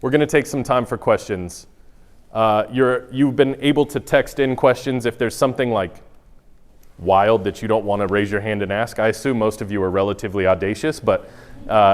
We're going to take some time for questions. You've been able to text in questions if there's something like wild that you don't want to raise your hand and ask. I assume most of you are relatively audacious, but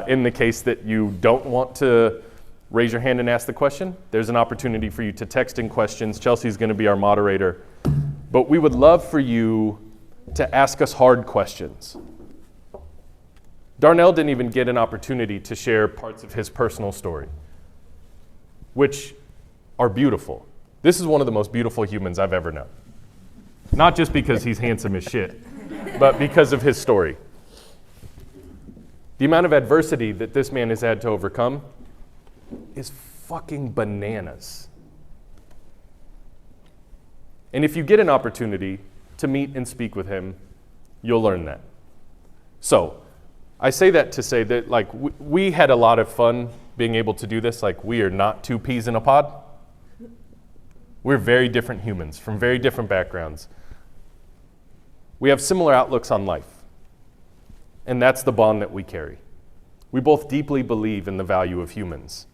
in the case that you don't want to raise your hand and ask the question, there's an opportunity for you to text in questions. Chelsea's going to be our moderator. But we would love for you to ask us hard questions. Darnell didn't even get an opportunity to share parts of his personal story, which are beautiful. This is one of the most beautiful humans I've ever known. Not just because he's handsome as shit, but because of his story. The amount of adversity that this man has had to overcome is fucking bananas. And if you get an opportunity to meet and speak with him, you'll learn that. So, I say that to say that like we had a lot of fun being able to do this. Like, we are not two peas in a pod. We're very different humans from very different backgrounds. We have similar outlooks on life. And that's the bond that we carry. We both deeply believe in the value of humans,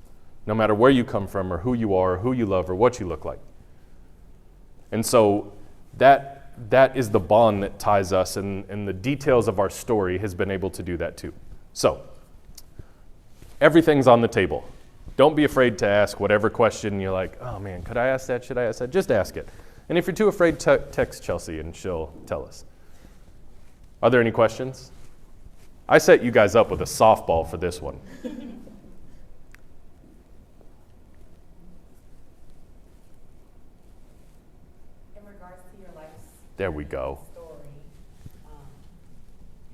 no matter where you come from or who you are or who you love or what you look like. And so that is the bond that ties us, and the details of our story has been able to do that too. So, everything's on the table. Don't be afraid to ask whatever question you're like, oh man, could I ask that? Should I ask that? Just ask it. And if you're too afraid, text Chelsea and she'll tell us. Are there any questions? I set you guys up with a softball for this one. There we go. Story,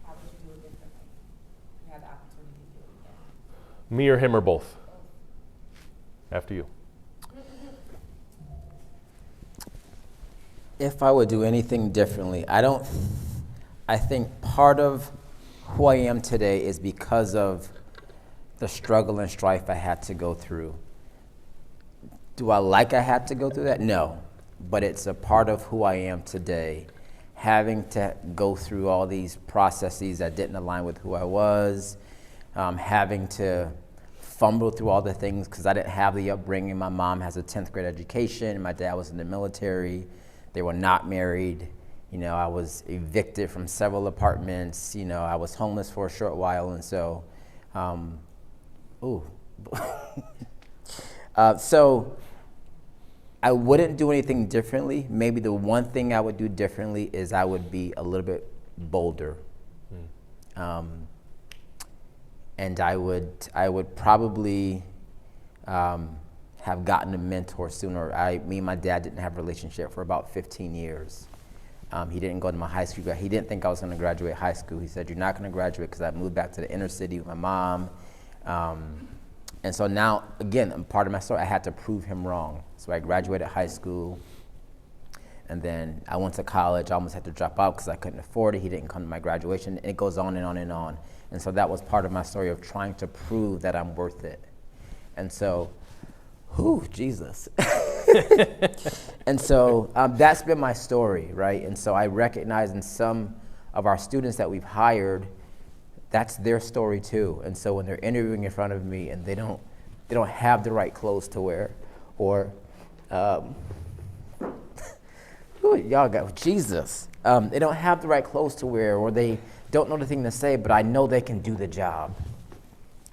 how would you do it differently? You had the opportunity to do it again. Me or him or both? After you. If I would do anything differently, I think part of who I am today is because of the struggle and strife I had to go through. Do I like I had to go through that? No. But it's a part of who I am today, having to go through all these processes that didn't align with who I was, having to fumble through all the things because I didn't have the upbringing. My mom has a 10th grade education. My dad was in the military. They were not married. You know, I was evicted from several apartments. You know, I was homeless for a short while. And so, so I wouldn't do anything differently. Maybe the one thing I would do differently is I would be a little bit bolder. And I would probably have gotten a mentor sooner. Me and my dad didn't have a relationship for about 15 years. He didn't go to my high school. He didn't think I was going to graduate high school. He said, "You're not going to graduate," because I moved back to the inner city with my mom. And so now, again, part of my story, I had to prove him wrong. So I graduated high school, and then I went to college. I almost had to drop out because I couldn't afford it. He didn't come to my graduation, and it goes on and on and on. And so that was part of my story of trying to prove that I'm worth it. And so, Jesus. And so that's been my story, right? And so I recognize in some of our students that we've hired, that's their story too. And so when they're interviewing in front of me and they don't have the right clothes to wear, or y'all got Jesus. They don't have the right clothes to wear, or they don't know the thing to say, but I know they can do the job.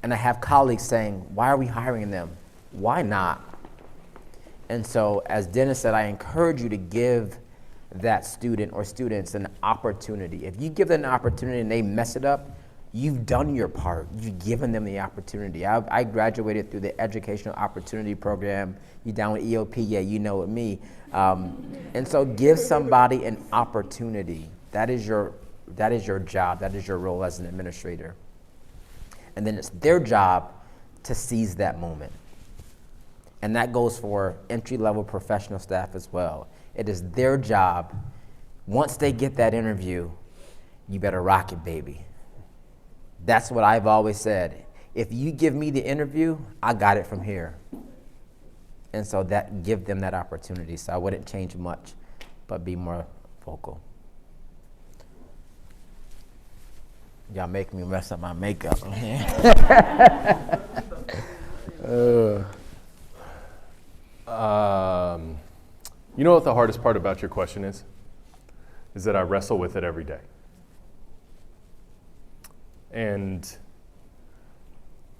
And I have colleagues saying, "Why are we hiring them? Why not?" And so, as Dennis said, I encourage you to give that student or students an opportunity. If you give them an opportunity and they mess it up, you've done your part. You've given them the opportunity. I graduated through the Educational Opportunity Program. You down with EOP? Yeah, you know it, me. And so give somebody an opportunity. That is your job. That is your role as an administrator. And then it's their job to seize that moment. And that goes for entry-level professional staff as well. It is their job. Once they get that interview, you better rock it, baby. That's what I've always said. If you give me the interview, I got it from here. And so that give them that opportunity. So I wouldn't change much, but be more vocal. Y'all make me mess up my makeup. You know what the hardest part about your question is? Is that I wrestle with it every day. And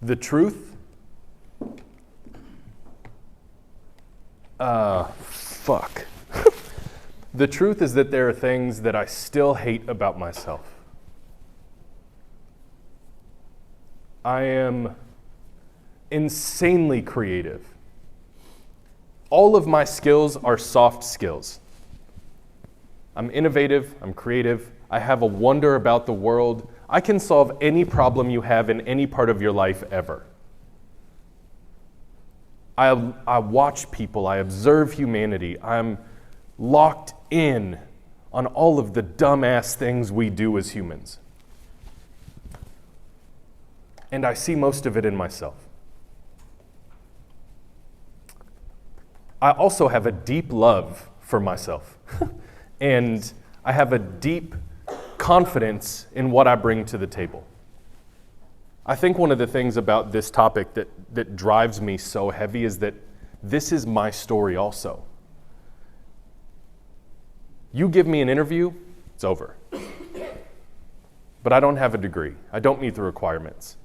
the truth, the truth is that there are things that I still hate about myself. I am insanely creative. All of my skills are soft skills. I'm innovative, I'm creative, I have a wonder about the world. I can solve any problem you have in any part of your life ever. I watch people, I observe humanity, I'm locked in on all of the dumbass things we do as humans. And I see most of it in myself. I also have a deep love for myself. And I have a deep confidence in what I bring to the table. I think one of the things about this topic that drives me so heavy is that this is my story also. You give me an interview, it's over. But I don't have a degree. I don't meet the requirements.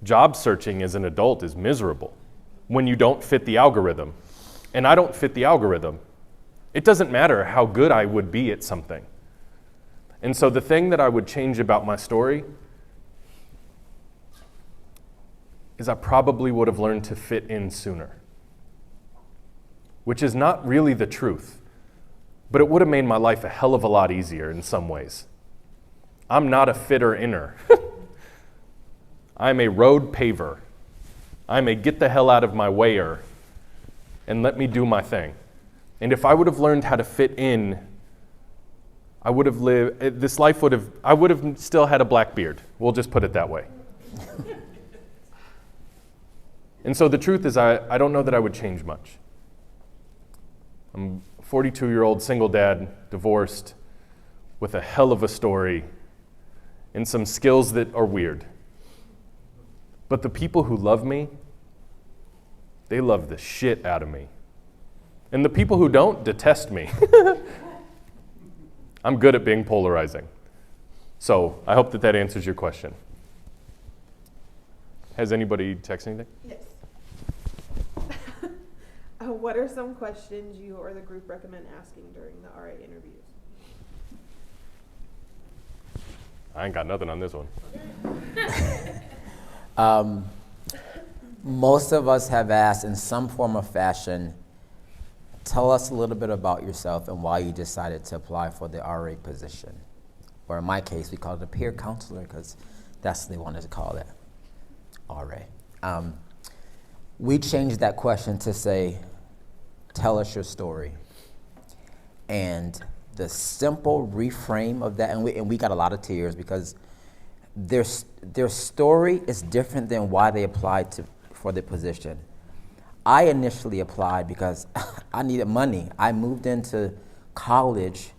Job searching as an adult is miserable when you don't fit the algorithm. And I don't fit the algorithm. It doesn't matter how good I would be at something. And so the thing that I would change about my story is I probably would have learned to fit in sooner, which is not really the truth, but it would have made my life a hell of a lot easier in some ways. I'm not a fitter inner. I'm a road paver. I'm a get the hell out of my wayer and let me do my thing. And if I would have learned how to fit in, I would have lived, this life would have, I would have still had a black beard. We'll just put it that way. And so the truth is, I don't know that I would change much. I'm a 42-year-old single dad, divorced, with a hell of a story and some skills that are weird. But the people who love me, they love the shit out of me. And the people who don't detest me. I'm good at being polarizing. So I hope that answers your question. Has anybody texted anything? Yes. What are some questions you or the group recommend asking during the RA interviews? I ain't got nothing on this one. Most of us have asked in some form or fashion, tell us a little bit about yourself and why you decided to apply for the RA position. Or in my case, we call it a peer counselor because that's what they wanted to call it, RA. We changed that question to say, tell us your story. And the simple reframe of that, and we got a lot of tears because their story is different than why they applied for the position. I initially applied because I needed money. I moved into college.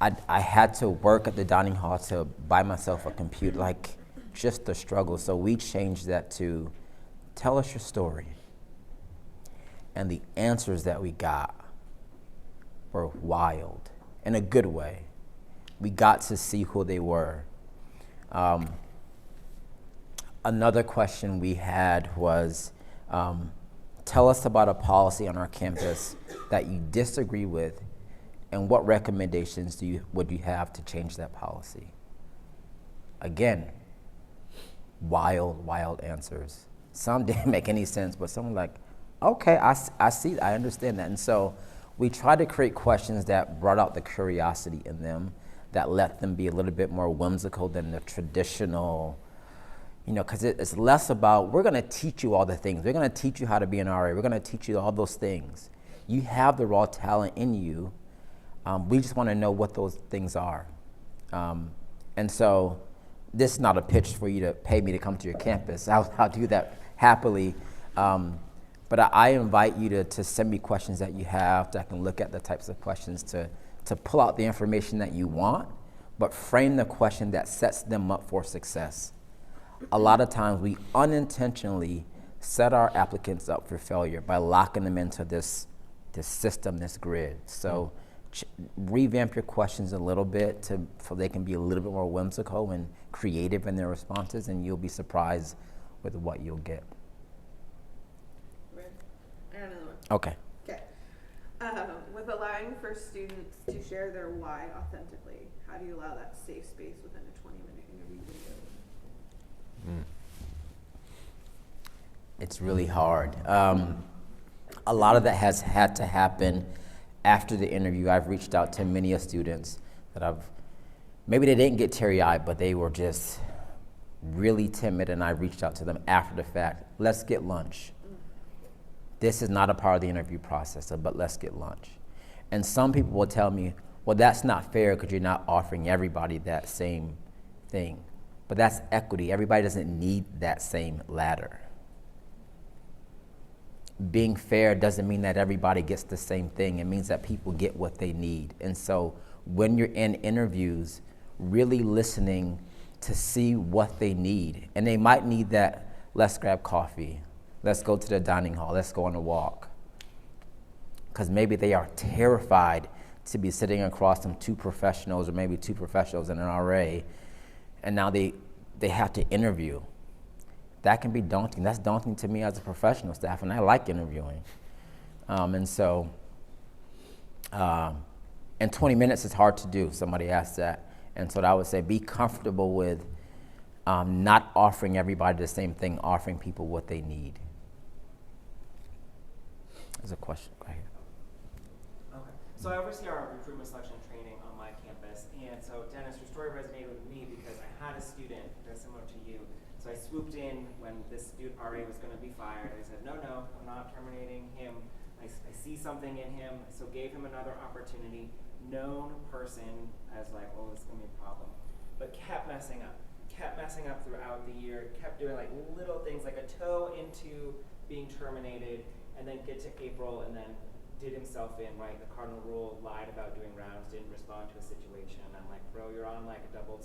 I had to work at the dining hall to buy myself a computer, like just the struggle. So we changed that to tell us your story. And the answers that we got were wild in a good way. We got to see who they were. Another question we had was, tell us about a policy on our campus that you disagree with, and what recommendations would you have to change that policy? Again, wild answers. Some didn't make any sense, but some were like, okay, I see that, I understand that. And so we tried to create questions that brought out the curiosity in them, that let them be a little bit more whimsical than the traditional, because it's less about, we're gonna teach you all the things. We're gonna teach you how to be an RA. We're gonna teach you all those things. You have the raw talent in you. We just wanna know what those things are. And so this is not a pitch for you to pay me to come to your campus. I'll do that happily. But I invite you to send me questions that you have, that I can look at the types of questions to pull out the information that you want, but frame the question that sets them up for success. A lot of times we unintentionally set our applicants up for failure by locking them into this this system, this grid. So revamp your questions a little bit so they can be a little bit more whimsical and creative in their responses, and you'll be surprised with what you'll get. Right. I got another one. Okay. Okay. With allowing for students to share their why authentically, how do you allow that safe space within a 20-minute interview video? It's really hard. A lot of that has had to happen after the interview. I've reached out to many of students that maybe they didn't get teary-eyed, but they were just really timid, and I reached out to them after the fact. Let's get lunch. This is not a part of the interview process, but let's get lunch. And some people will tell me, well, that's not fair because you're not offering everybody that same thing. But that's equity. Everybody doesn't need that same ladder. Being fair doesn't mean that everybody gets the same thing. It means that people get what they need. And so when you're in interviews, really listening to see what they need. And they might need that, let's grab coffee, let's go to the dining hall, let's go on a walk. Because maybe they are terrified to be sitting across from two professionals, or maybe two professionals and an RA, and now they have to interview. That can be daunting. That's daunting to me as a professional staff, and I like interviewing. And 20 minutes is hard to do. Somebody asked that. And so I would say be comfortable with not offering everybody the same thing, offering people what they need. There's a question. Go ahead. Okay. So I oversee our recruitment selection and training on my campus. And so, Dennis, your story resonated with me because I had a student very similar to you. So I swooped in when this student RA was going to be fired. I said, no, I'm not terminating him. I see something in him, so gave him another opportunity. Known person as like, oh, this is going to be a problem. But kept messing up throughout the year, kept doing like little things, like a toe into being terminated, and then get to April and then did himself in, right? The cardinal rule, lied about doing rounds, didn't respond to a situation. I'm like, bro, you're on like a triple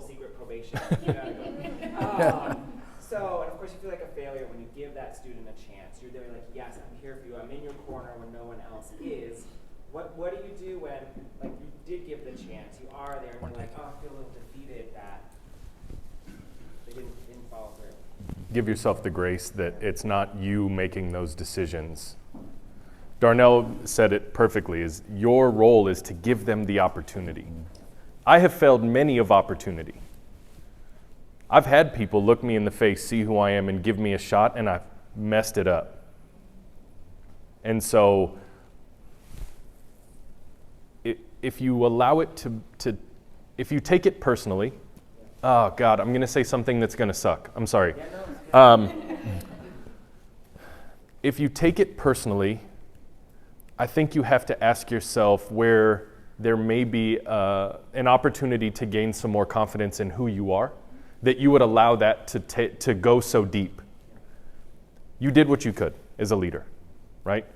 secret probation. You gotta go. So, and of course you feel like a failure when you give that student a chance. You're there like, yes, I'm here for you. I'm in your corner when no one else is. What do you do when, like, you did give the chance, you are there, and you're like, oh, I feel a little defeated that they didn't follow through? Give yourself the grace that it's not you making those decisions. Darnell said it perfectly, is your role is to give them the opportunity. I have failed many of opportunity. I've had people look me in the face, see who I am, and give me a shot, and I've messed it up. And so, if you allow it to if you take it personally, oh God, I'm going to say something that's going to suck. I'm sorry. If you take it personally, I think you have to ask yourself where there may be an opportunity to gain some more confidence in who you are, that you would allow that to go so deep. You did what you could as a leader, right?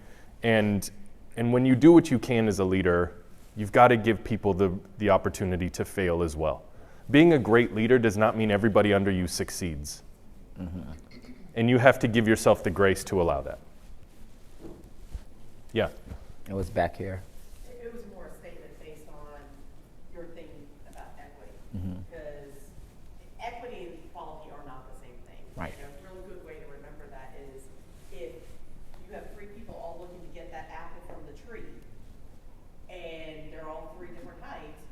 And when you do what you can as a leader, you've got to give people the opportunity to fail as well. Being a great leader does not mean everybody under you succeeds. Mm-hmm. And you have to give yourself the grace to allow that. Yeah. It was back here. It was more a statement based on your thinking about equity. Mm-hmm. Because equity and equality are not the same thing. Right. You know, a really good way to remember that is if you have three people all looking to get that apple from the tree, and they're all three different heights,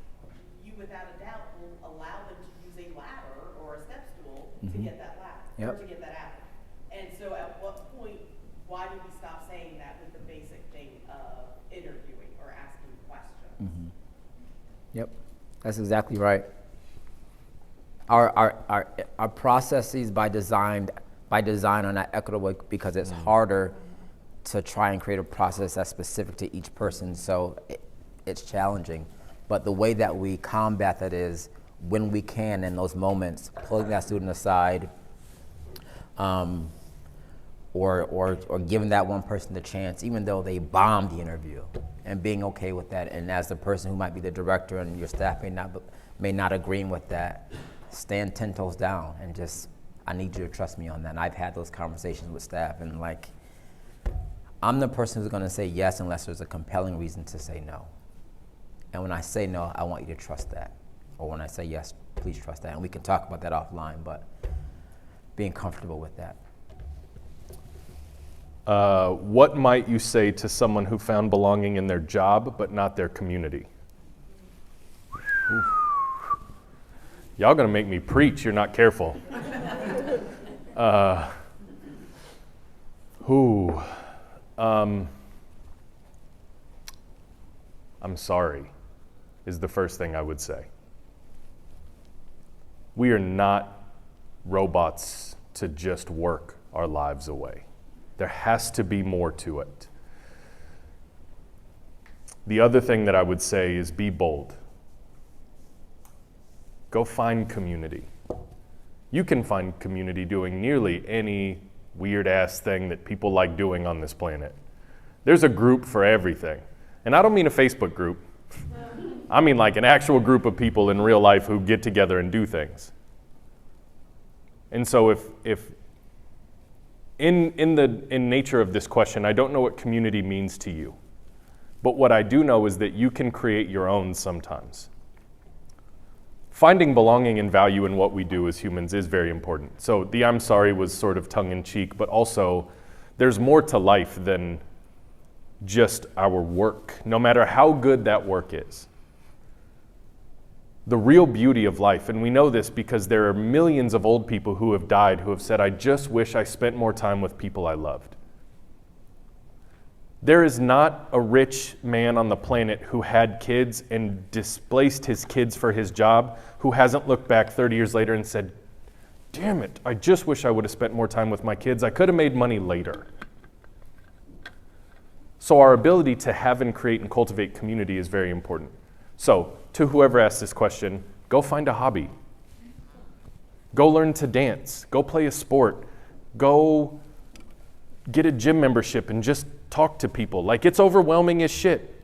you without a doubt will allow them to use a ladder or a step stool to get that ladder, or to get that apple. And so at what point, why do we stop saying that with the basic thing of interviewing or asking questions? Mm-hmm. Yep, that's exactly right. Our processes by design are not equitable because it's harder to try and create a process that's specific to each person, so it's challenging. But the way that we combat that is when we can in those moments, pulling that student aside, or giving that one person the chance, even though they bombed the interview, and being okay with that. And as the person who might be the director and your staff may not agree with that, stand 10 toes down and just, I need you to trust me on that. And I've had those conversations with staff, and like, I'm the person who's going to say yes unless there's a compelling reason to say no. And when I say no, I want you to trust that. Or when I say yes, please trust that. And we can talk about that offline, but being comfortable with that. What might you say to someone who found belonging in their job but not their community? Y'all gonna make me preach, you're not careful. I'm sorry, is the first thing I would say. We are not robots to just work our lives away. There has to be more to it. The other thing that I would say is be bold. Go find community. You can find community doing nearly any weird ass thing that people like doing on this planet. There's a group for everything. And I don't mean a Facebook group. I mean like an actual group of people in real life who get together and do things. And so if in nature of this question, I don't know what community means to you. But what I do know is that you can create your own sometimes. Finding belonging and value in what we do as humans is very important. So the I'm sorry was sort of tongue-in-cheek, but also there's more to life than just our work, no matter how good that work is. The real beauty of life, and we know this because there are millions of old people who have died who have said, I just wish I spent more time with people I loved. There is not a rich man on the planet who had kids and displaced his kids for his job who hasn't looked back 30 years later and said, damn it, I just wish I would have spent more time with my kids. I could have made money later. So our ability to have and create and cultivate community is very important. So to whoever asked this question, go find a hobby. Go learn to dance. Go play a sport. Go get a gym membership and just talk to people. Like, it's overwhelming as shit.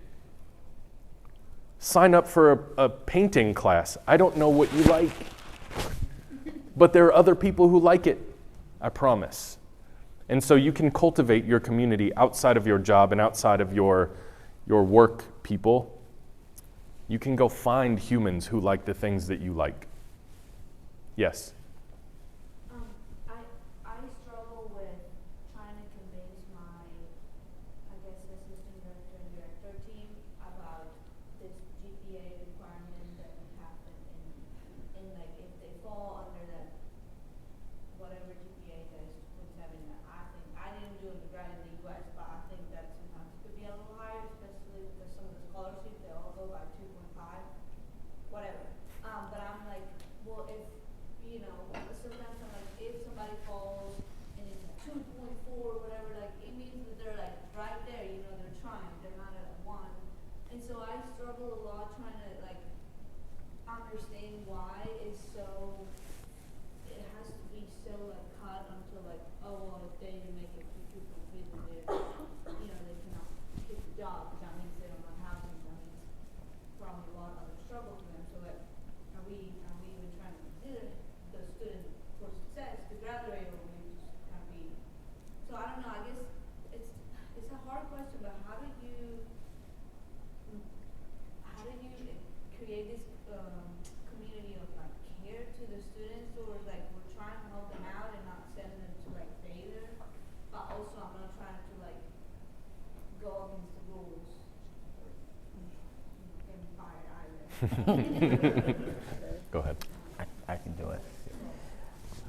Sign up for a painting class. I don't know what you like, but there are other people who like it, I promise. And so you can cultivate your community outside of your job and outside of your work people. You can go find humans who like the things that you like. Yes? I struggle with trying to convince my, I guess, assistant director and director team about this GPA requirement that we have in like, if they fall under that, whatever GPA that is 2.7, I didn't do it right in the US, but I think that sometimes it could be a little higher, especially because some of the scholarships, they all go by 2.5, whatever. But I'm like, well, if, sometimes I'm like, if somebody falls and it's 2.4, whatever, like, it means that they're like right there, they're trying, they're not at a 1. And so I struggle a lot trying to like understand why it's so, it has to be so like cut until like, oh, well, if they make it to 2.3, then they're, they cannot get the job, because that means they don't have housing, that means probably a lot of other struggle for them. So like, are we even trying to consider the student for success to graduate, or we just kind of be? So I don't know. I guess it's a hard question, but how do you create this community of like care to the students, or like we're trying to help them out and not send them to like failure, but also I'm not trying to like go against the rules or getting fired either. Go ahead. I can do it.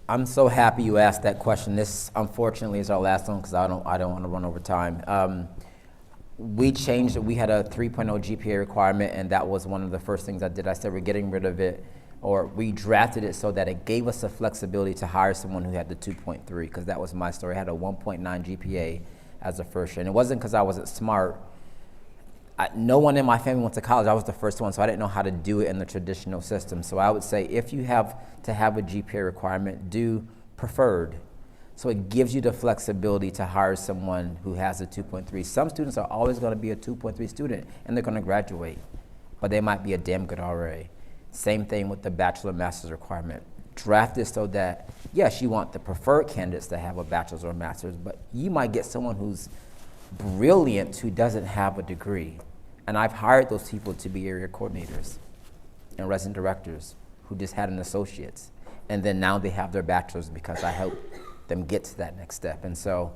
I'm so happy you asked that question. This, unfortunately, is our last one because I don't want to run over time. We changed it. We had a 3.0 GPA requirement, and that was one of the first things I did. I said we're getting rid of it, or we drafted it so that it gave us the flexibility to hire someone who had the 2.3, because that was my story. I had a 1.9 GPA as a first year, and it wasn't because I wasn't smart. No one in my family went to college. I was the first one, so I didn't know how to do it in the traditional system. So I would say if you have to have a GPA requirement, do preferred. So it gives you the flexibility to hire someone who has a 2.3. Some students are always going to be a 2.3 student, and they're going to graduate, but they might be a damn good RA. Same thing with the bachelor master's requirement. Draft it so that, yes, you want the preferred candidates to have a bachelor's or a master's, but you might get someone who's brilliant who doesn't have a degree. And I've hired those people to be area coordinators and resident directors who just had an associate's. And then now they have their bachelor's because I helped them get to that next step. And so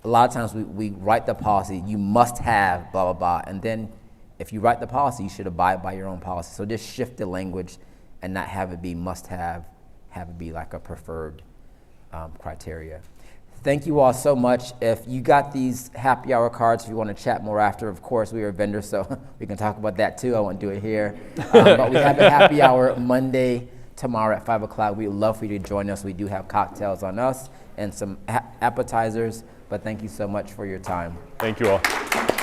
a lot of times we write the policy, you must have blah, blah, blah. And then if you write the policy, you should abide by your own policy. So just shift the language and not have it be must have it be like a preferred criteria. Thank you all so much. If you got these happy hour cards, if you want to chat more after, of course, we are vendors, so we can talk about that too. I won't do it here. But we have a happy hour Monday, tomorrow at 5 o'clock. We'd love for you to join us. We do have cocktails on us and some appetizers, but thank you so much for your time. Thank you all.